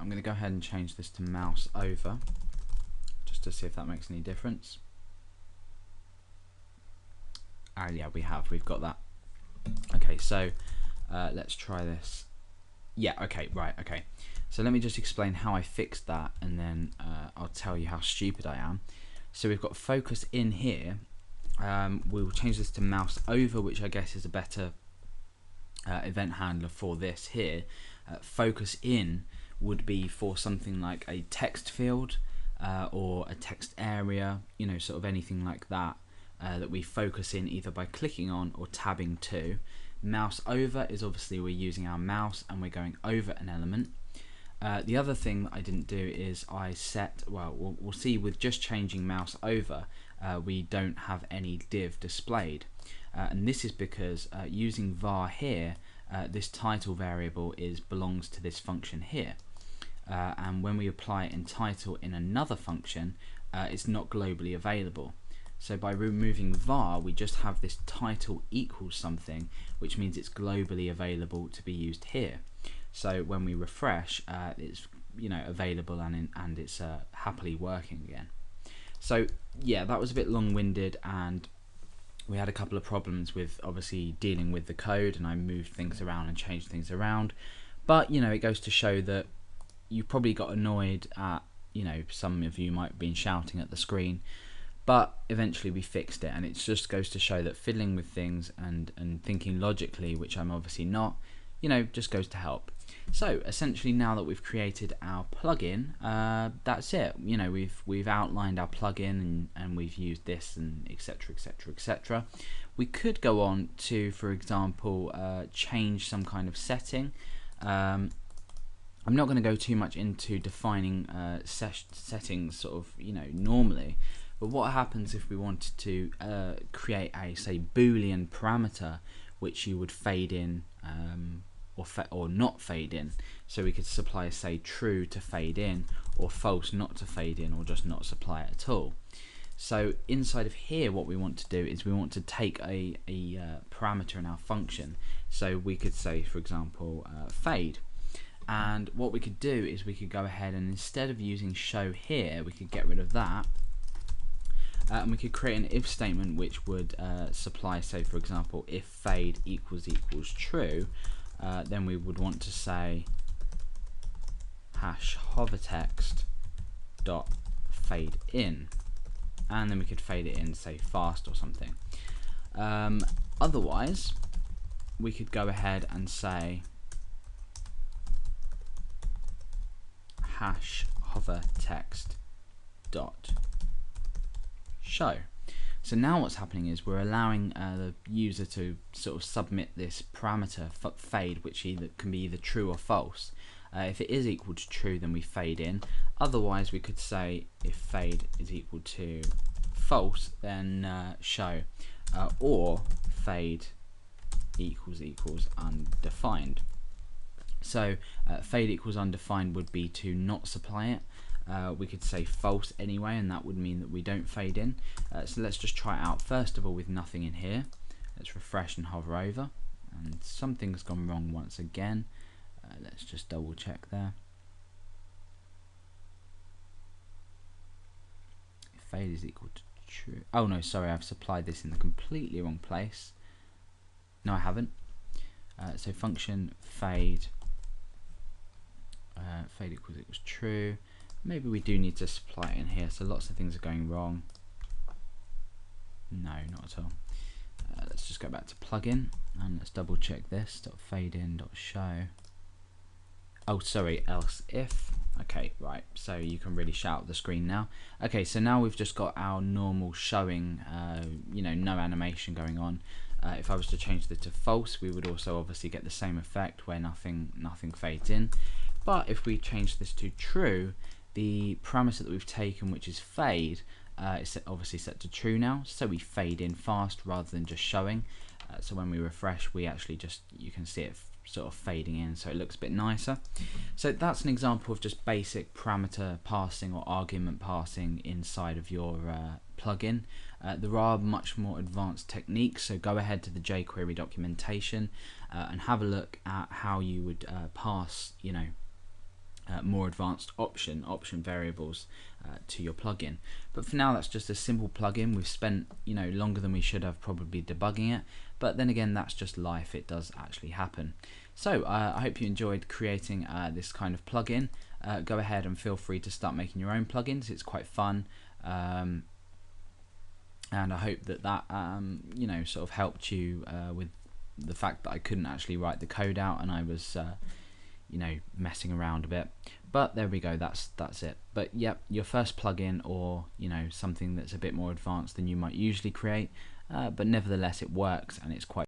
I'm going to go ahead and change this to mouse over, just to see if that makes any difference. Yeah, we've got that. Okay, so let's try this. Yeah, okay, right, okay. So let me just explain how I fixed that, and then I'll tell you how stupid I am. So we've got focus in here. We'll change this to mouse over, which I guess is a better event handler for this here. Focus in would be for something like a text field or a text area, you know, sort of anything like that, that we focus in either by clicking on or tabbing to. Mouse over is obviously we're using our mouse and we're going over an element. The other thing that I didn't do is I set, well, we'll see with just changing mouse over, we don't have any div displayed. And this is because using var here, this title variable belongs to this function here. And when we apply it in title in another function, it's not globally available. So by removing var, we just have this title equals something, which means it's globally available to be used here. So when we refresh, it's, you know, available and it's happily working again. So yeah, that was a bit long-winded, and we had a couple of problems with obviously dealing with the code, and I moved things around and changed things around. But you know, it goes to show that you probably got annoyed at, you know, some of you might have been shouting at the screen, but eventually we fixed it, and it just goes to show that fiddling with things and thinking logically, which I'm obviously not, you know, just goes to help. So essentially, now that we've created our plugin, that's it. You know, we've outlined our plugin and we've used this and etc, etc, etc. We could go on to, for example, change some kind of setting. I'm not going to go too much into defining settings sort of, you know, normally, but what happens if we wanted to create a, say, Boolean parameter which you would fade in or not fade in? So we could supply, say, true to fade in, or false not to fade in, or just not supply it at all. So inside of here, what we want to do is we want to take a parameter in our function. So we could say, for example, fade. And what we could do is we could go ahead and, instead of using show here, we could get rid of that. And we could create an if statement which would supply, say, for example, if fade equals true, then we would want to say hash hovertext dot fade in, and then we could fade it in, say, fast or something. Otherwise, we could go ahead and say hash hovertext dot show. So now what's happening is we're allowing the user to sort of submit this parameter fade, which can be either true or false. If it is equal to true, then we fade in. Otherwise, we could say if fade is equal to false, then show, or fade equals undefined. So fade equals undefined would be to not supply it. We could say false anyway, and that would mean that we don't fade in. So let's just try it out first of all with nothing in here. Let's refresh and hover over, and something's gone wrong once again. Let's just double check there. If fade is equal to true. Oh no, sorry, I've supplied this in the completely wrong place. No, I haven't. So function fade fade equals true. Maybe we do need to supply it in here, so lots of things are going wrong. No, not at all. Let's just go back to plugin and let's double check this. Fade in show. Oh, sorry, else if. Okay, right, so you can really shout at the screen now. Okay, so now we've just got our normal showing, you know, no animation going on. If I was to change this to false, we would also obviously get the same effect where nothing fades in. But if we change this to true, the parameter that we've taken, which is fade, is obviously set to true now, so we fade in fast rather than just showing. So when we refresh, we actually just, you can see it sort of fading in, so it looks a bit nicer. So that's an example of just basic parameter passing or argument passing inside of your plugin. There are much more advanced techniques, so go ahead to the jQuery documentation and have a look at how you would pass, you know, more advanced option variables to your plugin. But for now, that's just a simple plugin. We've spent longer than we should have probably debugging it, but then again, that's just life. It does actually happen. So I hope you enjoyed creating this kind of plugin. Go ahead and feel free to start making your own plugins. It's quite fun, and I hope that sort of helped you with the fact that I couldn't actually write the code out and I was messing around a bit. But there we go, that's it. But yep, your first plugin, or something that's a bit more advanced than you might usually create, but nevertheless it works and it's quite